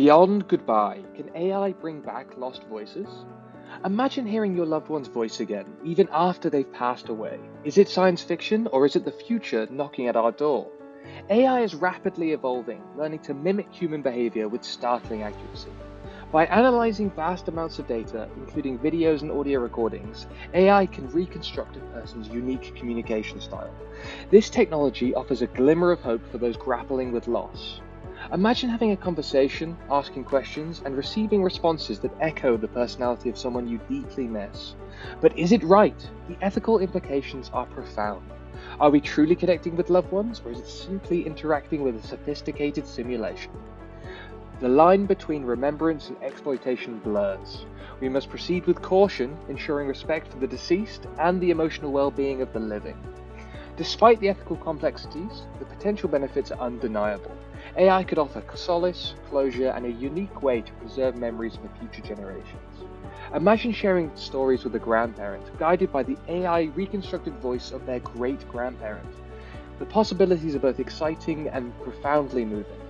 Beyond goodbye, can AI bring back lost voices? Imagine hearing your loved one's voice again, even after they've passed away. Is it science fiction or is it the future knocking at our door? AI is rapidly evolving, learning to mimic human behavior with startling accuracy. By analyzing vast amounts of data, including videos and audio recordings, AI can reconstruct a person's unique communication style. This technology offers a glimmer of hope for those grappling with loss. Imagine having a conversation, asking questions, and receiving responses that echo the personality of someone you deeply miss. But is it right? The ethical implications are profound. Are we truly connecting with loved ones, or is it simply interacting with a sophisticated simulation? The line between remembrance and exploitation blurs. We must proceed with caution, ensuring respect for the deceased and the emotional well-being of the living. Despite the ethical complexities, the potential benefits are undeniable. AI could offer solace, closure, and a unique way to preserve memories for future generations. Imagine sharing stories with a grandparent, guided by the AI reconstructed voice of their great-grandparent. The possibilities are both exciting and profoundly moving.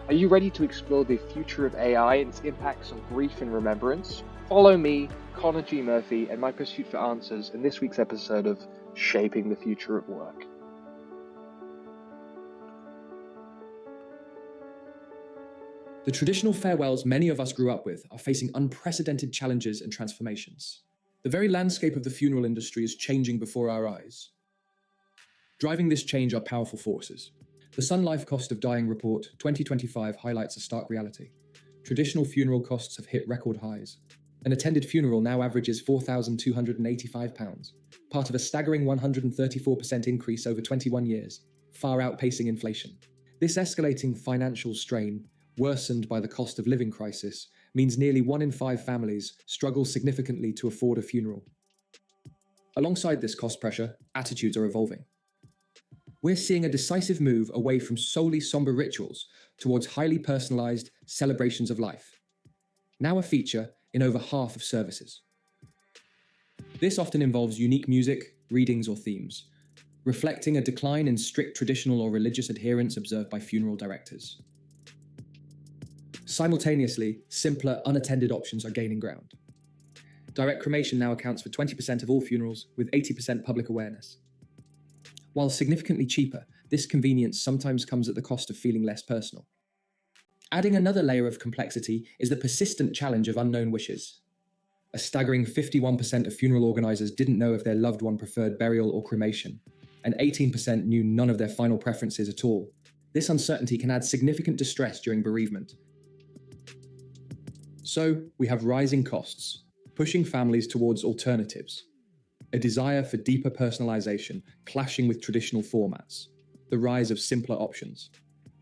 Are you ready to explore the future of AI and its impacts on grief and remembrance? Follow me, Connor G. Murphy, and my pursuit for answers in this week's episode of Shaping the Future of Work. The traditional farewells many of us grew up with are facing unprecedented challenges and transformations. The very landscape of the funeral industry is changing before our eyes. Driving this change are powerful forces. The Sun Life Cost of Dying Report 2025 highlights a stark reality. Traditional funeral costs have hit record highs. An attended funeral now averages £4,285, part of a staggering 134% increase over 21 years, far outpacing inflation. This escalating financial strain, worsened by the cost of living crisis, means nearly 1 in 5 families struggle significantly to afford a funeral. Alongside this cost pressure, attitudes are evolving. We're seeing a decisive move away from solely somber rituals towards highly personalized celebrations of life, now a feature in over half of services. This often involves unique music, readings, or themes, reflecting a decline in strict traditional or religious adherence observed by funeral directors. Simultaneously, simpler, unattended options are gaining ground. Direct cremation now accounts for 20% of all funerals, with 80% public awareness. While significantly cheaper, this convenience sometimes comes at the cost of feeling less personal. Adding another layer of complexity is the persistent challenge of unknown wishes. A staggering 51% of funeral organizers didn't know if their loved one preferred burial or cremation, and 18% knew none of their final preferences at all. This uncertainty can add significant distress during bereavement. So, we have rising costs, pushing families towards alternatives. A desire for deeper personalization clashing with traditional formats, the rise of simpler options,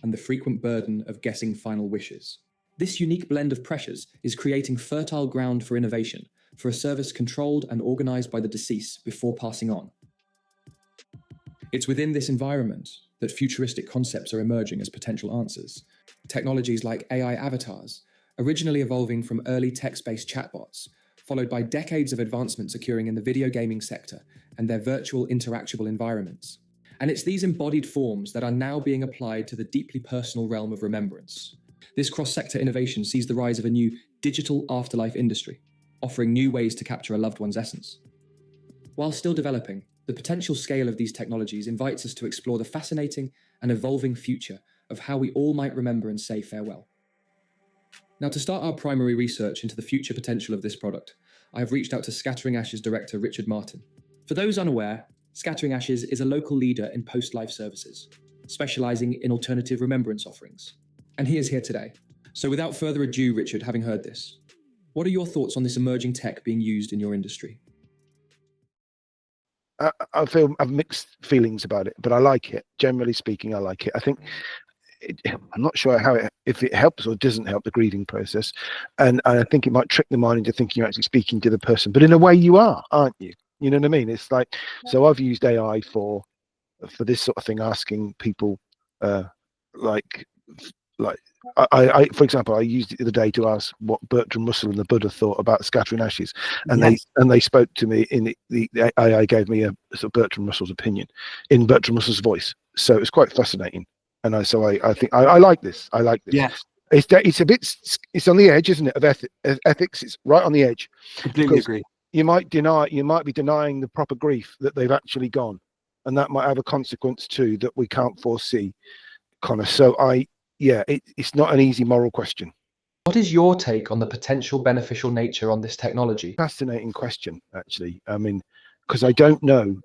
and the frequent burden of guessing final wishes. This unique blend of pressures is creating fertile ground for innovation, for a service controlled and organized by the deceased before passing on. It's within this environment that futuristic concepts are emerging as potential answers. Technologies like AI avatars, originally evolving from early text-based chatbots, followed by decades of advancements occurring in the video gaming sector and their virtual interactable environments. And it's these embodied forms that are now being applied to the deeply personal realm of remembrance. This cross-sector innovation sees the rise of a new digital afterlife industry, offering new ways to capture a loved one's essence. While still developing, the potential scale of these technologies invites us to explore the fascinating and evolving future of how we all might remember and say farewell. Now, to start our primary research into the future potential of this product, I have reached out to Scattering Ashes director Richard Martin. For those unaware, Scattering Ashes is a local leader in post-life services, specializing in alternative remembrance offerings. And he is here today. So without further ado, Richard, having heard this, what are your thoughts on this emerging tech being used in your industry? I feel I've mixed feelings about it, but I like it. Generally speaking, I like it. I think I'm not sure if it helps or doesn't help the grieving process, and I think it might trick the mind into thinking you're actually speaking to the person. But in a way, you are, aren't you? You know what I mean? It's like, so I've used AI for this sort of thing, asking people, like I for example, I used it the other day to ask what Bertrand Russell and the Buddha thought about Scattering Ashes, and they spoke to me in the AI gave me a sort of Bertrand Russell's opinion in Bertrand Russell's voice. So it was quite fascinating. And I think I like this. I like this. Yeah. it's a bit, it's on the edge, isn't it, of ethics. It's right on the edge. Completely agree. You might be denying the proper grief that they've actually gone, and that might have a consequence too that we can't foresee, Connor. So it's not an easy moral question. What is your take on the potential beneficial nature on this technology? Fascinating question, actually. I mean, because I don't know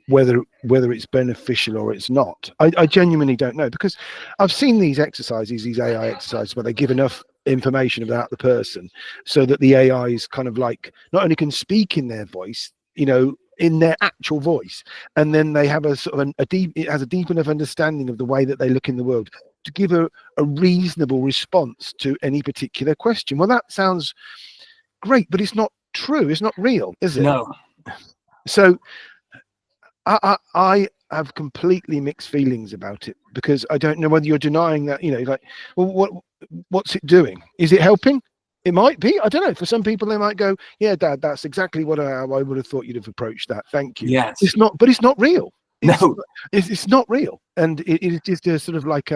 whether it's beneficial or it's not. I genuinely don't know, because I've seen these exercises, these AI exercises, where they give enough information about the person so that the AI is kind of like, not only can speak in their voice, in their actual voice, and then they have a sort of it has a deep enough understanding of the way that they look in the world to give a reasonable response to any particular question. Well, that sounds great, but it's not true. It's not real, is it? No. So I have completely mixed feelings about it, because I don't know whether you're denying that, like, well, what's it doing? Is it helping? It might be. I don't know. For some people, they might go, "Yeah, Dad, that's exactly what I would have thought you'd have approached that. Thank you." Yes. It's not, but it's not real. No. It's not real, and it's just a sort of like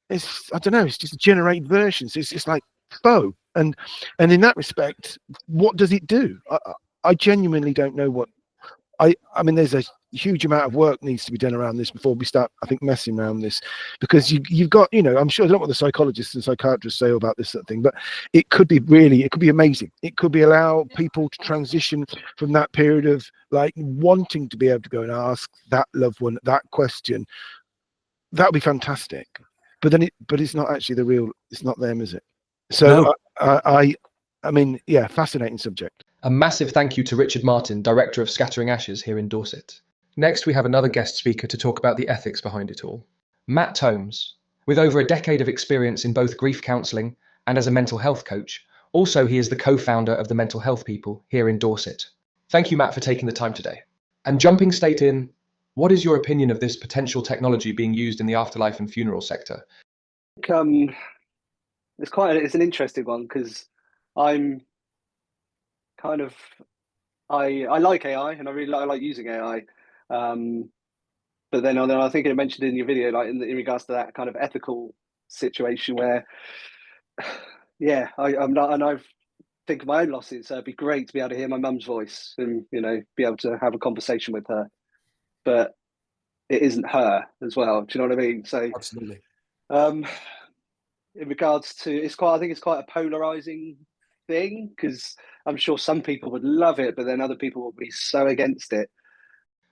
it's, I don't know. It's just a generated version. So it's just like faux, and in that respect, what does it do? I genuinely don't know what. I mean, there's a huge amount of work needs to be done around this before we start, I think, messing around this, because you've got, I'm sure, I don't know what the psychologists and psychiatrists say about this sort of thing, but it could be amazing. It could be allow people to transition from that period of like wanting to be able to go and ask that loved one that question. That would be fantastic. But it's not actually it's not them, is it? So no. I mean, yeah, fascinating subject. A massive thank you to Richard Martin, Director of Scattering Ashes here in Dorset. Next, we have another guest speaker to talk about the ethics behind it all. Matt Tomes. With over a decade of experience in both grief counselling and as a mental health coach, also he is the co-founder of the Mental Health People here in Dorset. Thank you, Matt, for taking the time today. And jumping straight in, what is your opinion of this potential technology being used in the afterlife and funeral sector? It's an interesting one, because I'm kind of I like AI, and I like using AI, but then I think it mentioned in your video, like in regards to that kind of ethical situation where, yeah, I'm not, and I've think of my own losses. So it'd be great to be able to hear my mum's voice and be able to have a conversation with her, but it isn't her as well. Do you know what I mean? So absolutely. In regards to, I think it's quite a polarizing thing, because I'm sure some people would love it, but then other people will be so against it.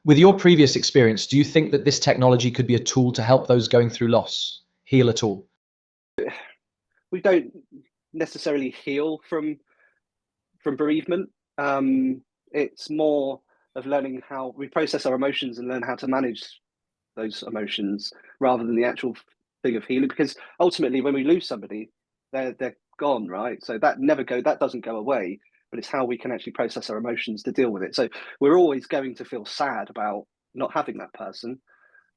With your previous experience, do you think that this technology could be a tool to help those going through loss heal at all? We don't necessarily heal from bereavement. It's more of learning how we process our emotions and learn how to manage those emotions, rather than the actual thing of healing, because ultimately when we lose somebody, they're gone, right? So that doesn't go away, but it's how we can actually process our emotions to deal with it. So we're always going to feel sad about not having that person,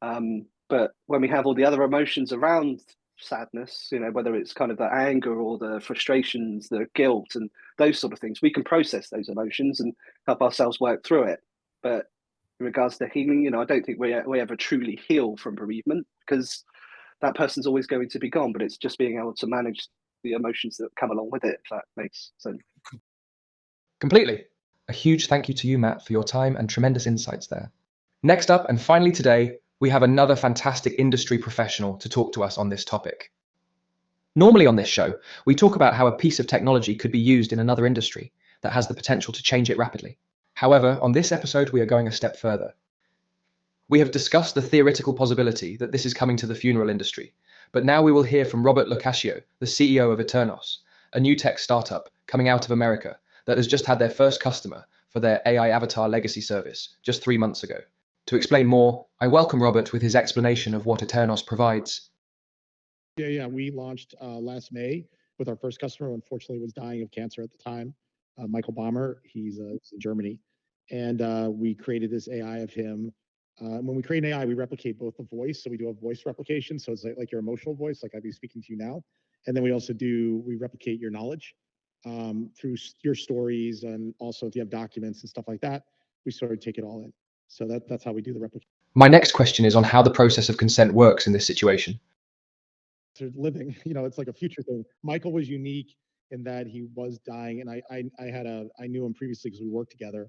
but when we have all the other emotions around sadness, whether it's kind of the anger or the frustrations, the guilt and those sort of things, we can process those emotions and help ourselves work through it. But in regards to healing, I don't think we ever truly heal from bereavement, because that person's always going to be gone, but it's just being able to manage the emotions that come along with it, if that makes sense. Completely. A huge thank you to you, Matt, for your time and tremendous insights there. Next up, and finally today, we have another fantastic industry professional to talk to us on this topic. Normally on this show, we talk about how a piece of technology could be used in another industry that has the potential to change it rapidly. However, on this episode, we are going a step further. We have discussed the theoretical possibility that this is coming to the funeral industry, but now we will hear from Robert Locascio, the CEO of Eternos, a new tech startup coming out of America that has just had their first customer for their AI avatar legacy service just 3 months ago. To explain more, I welcome Robert with his explanation of what Eternos provides. Yeah. We launched last May with our first customer, who unfortunately was dying of cancer at the time, Michael Bommer. He's in Germany. And we created this AI of him. When we create an AI, we replicate both the voice. So we do a voice replication. So it's like your emotional voice, like I'd be speaking to you now. And then we replicate your knowledge through your stories. And also if you have documents and stuff like that, we sort of take it all in. So that's how we do the replication. My next question is on how the process of consent works in this situation. to living. It's like a future thing. Michael was unique in that he was dying, and I knew him previously because we worked together,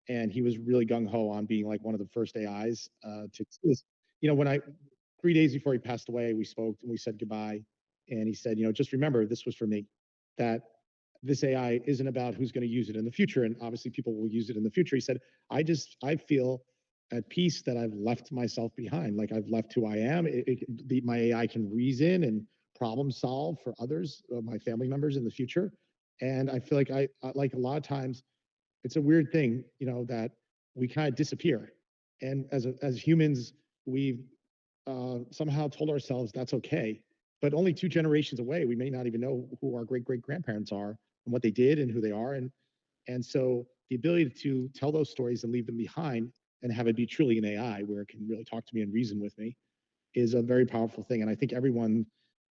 and he was really gung ho on being like one of the first AIs to. When 3 days before he passed away, we spoke and we said goodbye, and he said, just remember, this was for me. That this AI isn't about who's going to use it in the future, and obviously people will use it in the future. He said, I feel at peace that I've left myself behind. Like I've left who I am. My AI can reason and problem solve for others, my family members in the future. And I feel like I like a lot of times it's a weird thing, that we kind of disappear. And as humans, we've somehow told ourselves that's okay. But only 2 generations away, we may not even know who our great great grandparents are and what they did and who they are. And so the ability to tell those stories and leave them behind and have it be truly an AI where it can really talk to me and reason with me is a very powerful thing. And I think everyone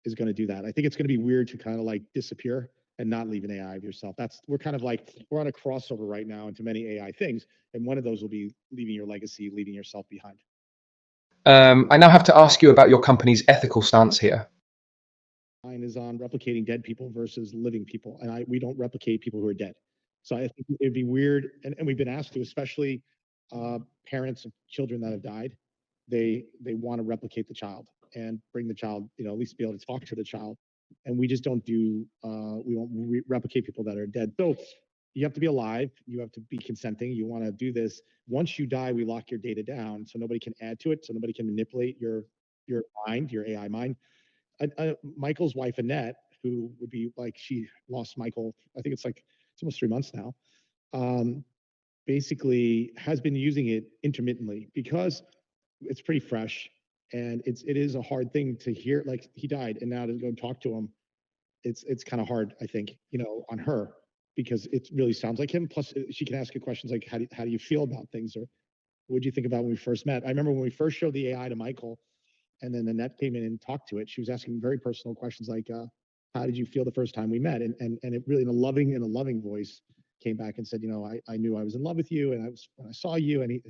is going to do that. I think it's going to be weird to kind of like disappear and not leave an AI of yourself. We're kind of like, we're on a crossover right now into many AI things. And one of those will be leaving your legacy, leaving yourself behind. I now have to ask you about your company's ethical stance here. Mine is on replicating dead people versus living people. And we don't replicate people who are dead. So I think it'd be weird. And we've been asked to, especially parents of children that have died, they want to replicate the child and bring the child, at least be able to talk to the child. And we just don't do, we won't replicate people that are dead. So you have to be alive. You have to be consenting. You want to do this. Once you die, we lock your data down so nobody can add to it. So nobody can manipulate your mind, your AI mind. Michael's wife, Annette, who would be like, she lost Michael, I think it's almost 3 months now. Basically has been using it intermittently because it's pretty fresh, and it is a hard thing to hear. Like he died, and now to go and talk to him, it's kind of hard, I think, on her, because it really sounds like him. Plus, she can ask you questions like, how do you feel about things, or what do you think about when we first met? I remember when we first showed the AI to Michael, and then Annette came in and talked to it. She was asking very personal questions like, how did you feel the first time we met? And it really, in a loving voice, came back and said, I knew I was in love with you, and when I saw you, and it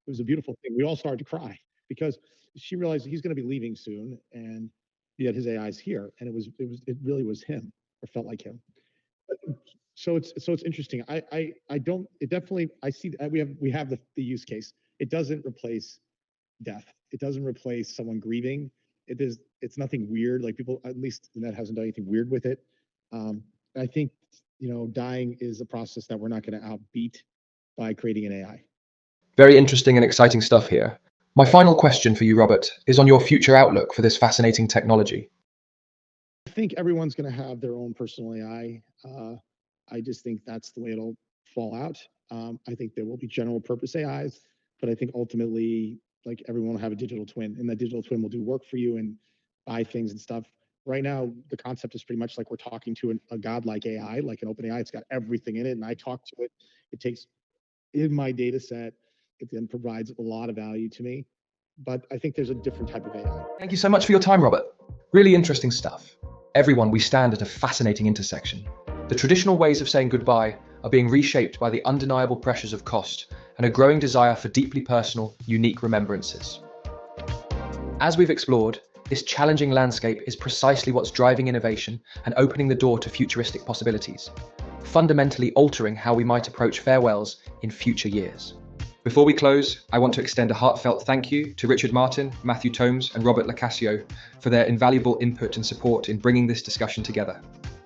was a beautiful thing. We all started to cry because she realized he's going to be leaving soon, and yet his AI's here, and it really was him, or felt like him. So it's interesting. I don't. It definitely. I see. We have the use case. It doesn't replace death. It doesn't replace someone grieving. It's nothing weird. Like people, at least Annette hasn't done anything weird with it. I think dying is a process that we're not going to outbeat by creating an AI. Very interesting and exciting stuff here. My final question for you, Robert, is on your future outlook for this fascinating technology. I think everyone's going to have their own personal AI. I just think that's the way it'll fall out. I think there will be general purpose AIs, but I think ultimately, like, everyone will have a digital twin, and that digital twin will do work for you and buy things and stuff. Right now, the concept is pretty much like we're talking to a godlike AI, like an open AI. It's got everything in it, and I talk to it. It takes in my data set. It then provides a lot of value to me. But I think there's a different type of AI. Thank you so much for your time, Robert. Really interesting stuff. Everyone, we stand at a fascinating intersection. The traditional ways of saying goodbye are being reshaped by the undeniable pressures of cost and a growing desire for deeply personal, unique remembrances. As we've explored, this challenging landscape is precisely what's driving innovation and opening the door to futuristic possibilities, fundamentally altering how we might approach farewells in future years. Before we close, I want to extend a heartfelt thank you to Richard Martin, Matthew Tomes, and Robert Lacasio for their invaluable input and support in bringing this discussion together.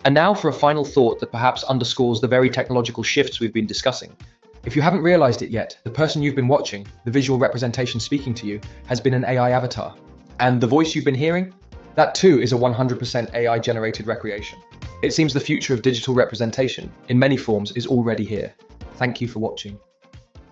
And now for a final thought that perhaps underscores the very technological shifts we've been discussing. If you haven't realized it yet, the person you've been watching, the visual representation speaking to you, has been an AI avatar. And the voice you've been hearing? That too is a 100% AI-generated recreation. It seems the future of digital representation, in many forms, is already here. Thank you for watching.